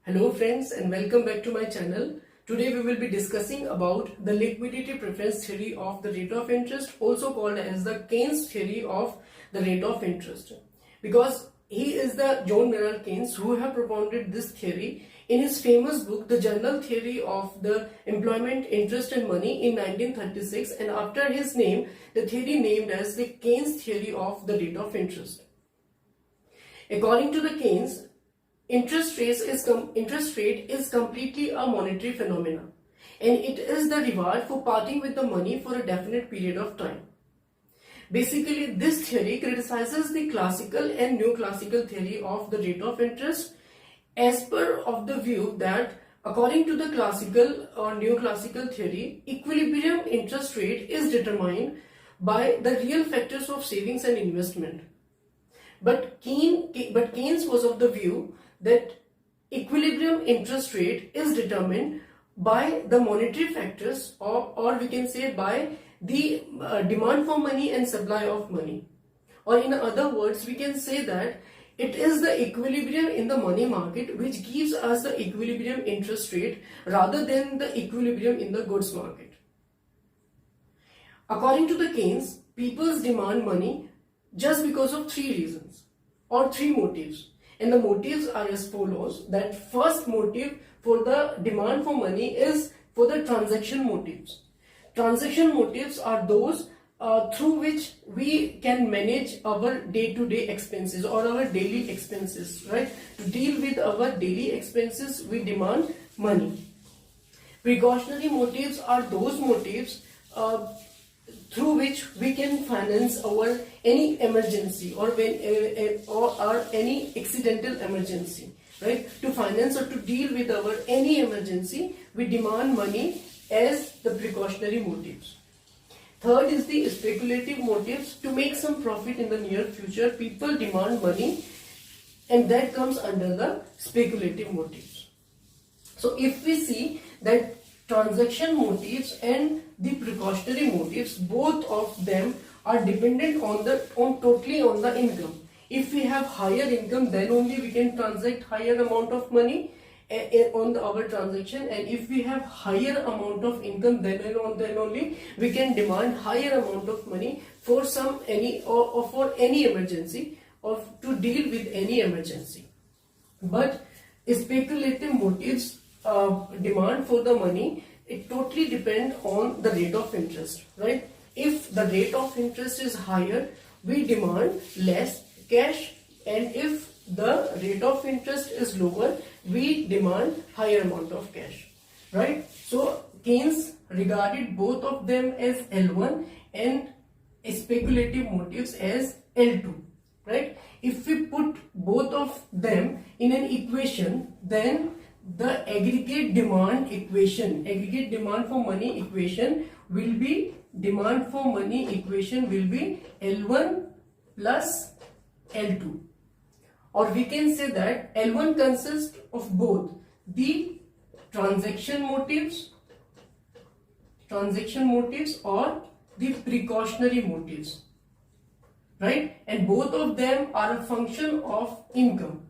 Hello friends and welcome back to my channel. Today we will be discussing about the liquidity preference theory of the rate of interest, also called as the Keynes theory of the rate of interest. Because he is the John Maynard Keynes who have propounded this theory in his famous book The General Theory of the Employment, Interest and Money in 1936, and after his name the theory named as the Keynes theory of the rate of interest. According to the Keynes, interest rate is completely a monetary phenomenon, and it is the reward for parting with the money for a definite period of time. Basically, this theory criticizes the classical and neoclassical theory of the rate of interest as per of the view that according to the classical or neoclassical theory, equilibrium interest rate is determined by the real factors of savings and investment. But Keynes was of the view that equilibrium interest rate is determined by the monetary factors, or we can say by the demand for money and supply of money. Or in other words, we can say that it is the equilibrium in the money market which gives us the equilibrium interest rate rather than the equilibrium in the goods market. According to the Keynes, people demand money just because of three reasons or three motives. And the motives are as follows: that first motive for the demand for money is for the transaction motives. Transaction motives are those through which we can manage our day-to-day expenses or our daily expenses, right? To deal with our daily expenses, we demand money. Precautionary motives are those motives through which we can finance our any emergency or any accidental emergency, right? To finance or to deal with our any emergency, we demand money as the precautionary motives. Third is the speculative motives. To make some profit in the near future, people demand money, and that comes under the speculative motives. So if we see that transaction motives and the precautionary motives, both of them are dependent on totally on the income. If we have higher income, then only we can transact higher amount of money on our transaction, and if we have higher amount of income, then only we can demand higher amount of money for for any emergency or to deal with any emergency. But speculative motives demand for the money, it totally depends on the rate of interest, right? If the rate of interest is higher, we demand less cash, and if the rate of interest is lower, we demand higher amount of cash, right? So Keynes regarded both of them as L1 and speculative motives as L2, right? If we put both of them in an equation, then the aggregate demand for money equation will be L1 plus L2, or we can say that L1 consists of both the transaction motives or the precautionary motives, right? And both of them are a function of income,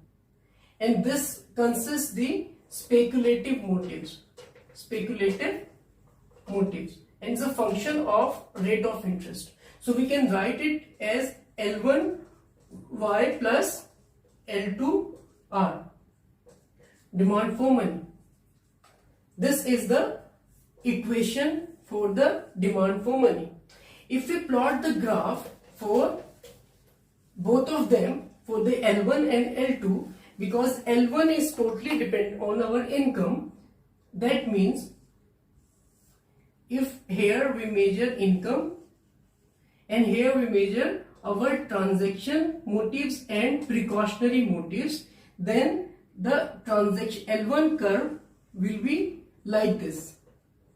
and this consists the speculative motives, and it's a function of rate of interest. So we can write it as L1Y plus L2R, demand for money. This is the equation for the demand for money. If we plot the graph for both of them, for the L1 and L2, because L1 is totally dependent on our income, that means if here we measure income and here we measure our transaction motives and precautionary motives, then the transaction L1 curve will be like this,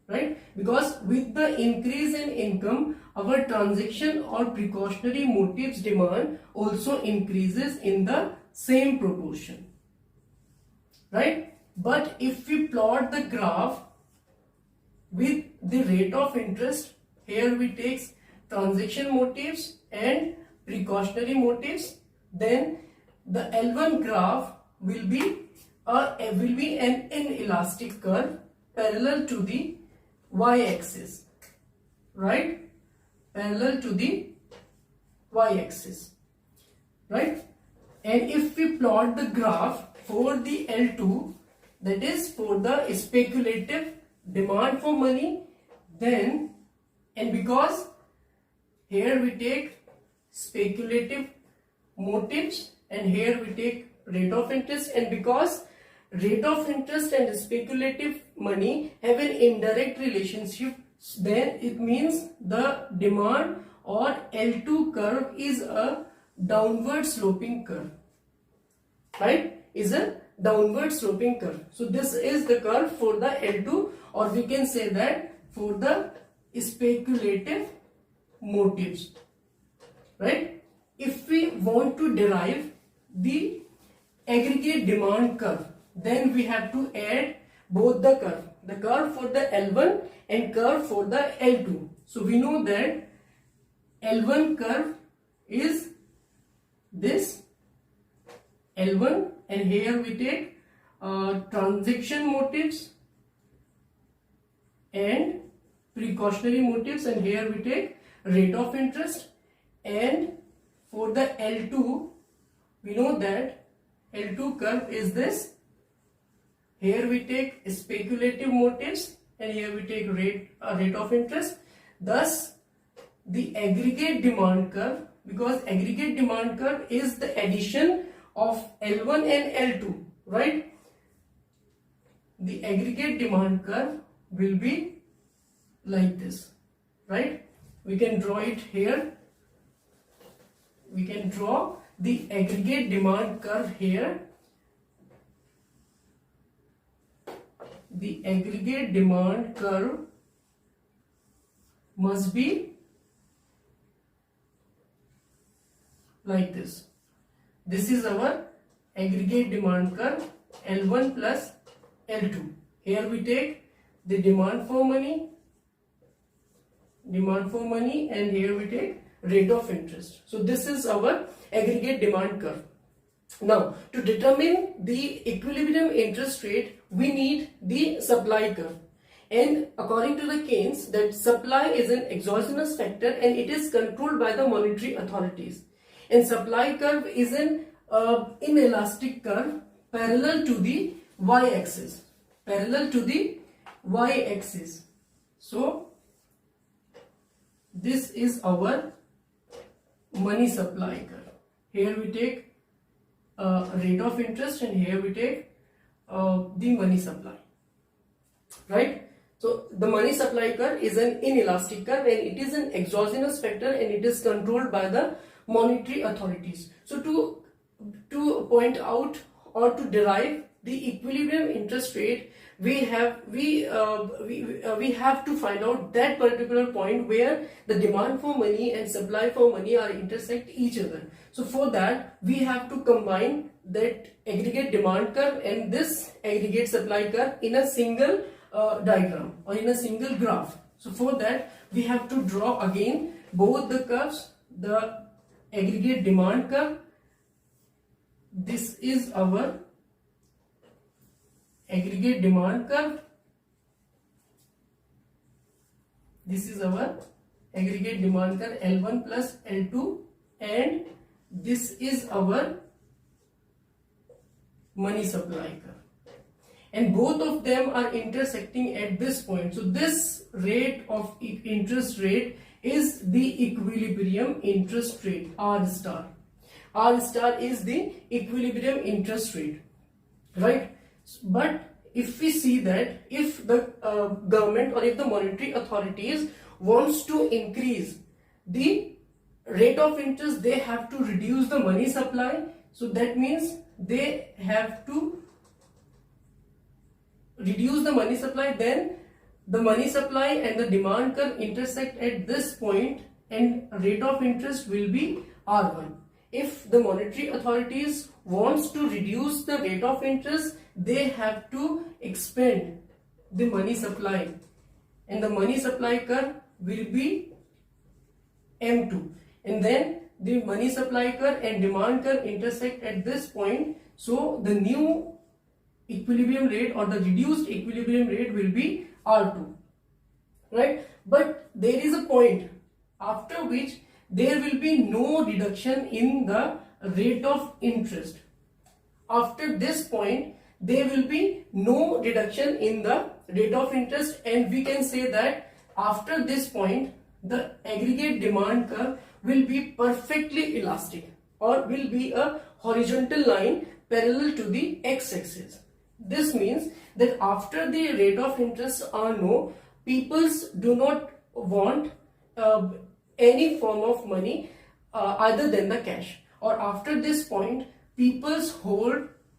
right? Because with the increase in income, our transaction or precautionary motives demand also increases in the same proportion, right? But if we plot the graph with the rate of interest, here we take transaction motives and precautionary motives, then the L1 graph will be will be an inelastic curve parallel to the y-axis, right? Parallel to the y-axis, right? And if we plot the graph for the L2, that is for the speculative demand for money, then, and because here we take speculative motives and here we take rate of interest, and because rate of interest and speculative money have an indirect relationship, then it means the demand or L2 curve is a downward sloping curve, right? Is a downward sloping curve. So this is the curve for the L2, or we can say that for the speculative motives, right? If we want to derive the aggregate demand curve, then we have to add both the curve for the L1 and curve for the L2. So we know that L1 curve is this L1, and here we take transaction motives and precautionary motives, and here we take rate of interest. And for the L2, we know that L2 curve is this. Here we take speculative motives and here we take rate of interest. Thus, the aggregate demand curve, because aggregate demand curve is the addition of L1 and L2, right? The aggregate demand curve will be like this, right? We can draw it here. We can draw the aggregate demand curve here. The aggregate demand curve must be like this. This is our aggregate demand curve, L1 plus L2. Here we take the demand for money, and here we take rate of interest. So this is our aggregate demand curve. Now, to determine the equilibrium interest rate, we need the supply curve. And according to the Keynes, that supply is an exogenous factor and it is controlled by the monetary authorities. And supply curve is an inelastic curve parallel to the y-axis. So this is our money supply curve. Here we take rate of interest and here we take the money supply, right? So the money supply curve is an inelastic curve and it is an exogenous factor and it is controlled by the monetary authorities. So to point out or to derive the equilibrium interest rate, we have to find out that particular point where the demand for money and supply for money are intersect each other. So for that, we have to combine that aggregate demand curve and this aggregate supply curve in a single diagram or in a single graph. So for that, we have to draw again both the curves, the aggregate demand curve. This is our aggregate demand curve. This is our aggregate demand curve, L1 plus L2, and this is our money supply curve. And both of them are intersecting at this point. So this rate of interest rate is the equilibrium interest rate, R star. R star is the equilibrium interest rate, right? But if we see that if the government or if the monetary authorities wants to increase the rate of interest, they have to reduce the money supply. So that means they have to reduce the money supply, then the money supply and the demand curve intersect at this point and rate of interest will be R1. If the monetary authorities wants to reduce the rate of interest, they have to expand the money supply and the money supply curve will be M2, and then the money supply curve and demand curve intersect at this point. So the new equilibrium rate or the reduced equilibrium rate will be R2, right? But there is a point after which there will be no reduction in the rate of interest. After this point, there will be no reduction in the rate of interest, and we can say that after this point, the aggregate demand curve will be perfectly elastic or will be a horizontal line parallel to the x-axis. This means that after the rate of interest are no, peoples do not want any form of money other than the cash, or after this point people's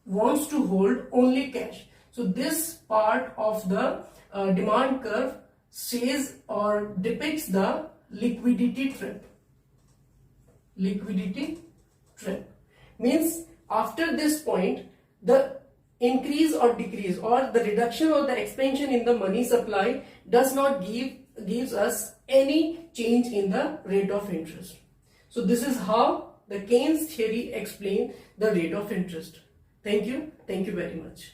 wants to hold only cash. So this part of the demand curve says or depicts the liquidity trap. Liquidity trap means after this point the increase or decrease or the reduction or the expansion in the money supply does not gives us any change in the rate of interest. So this is how the Keynes theory explains the rate of interest. Thank you very much.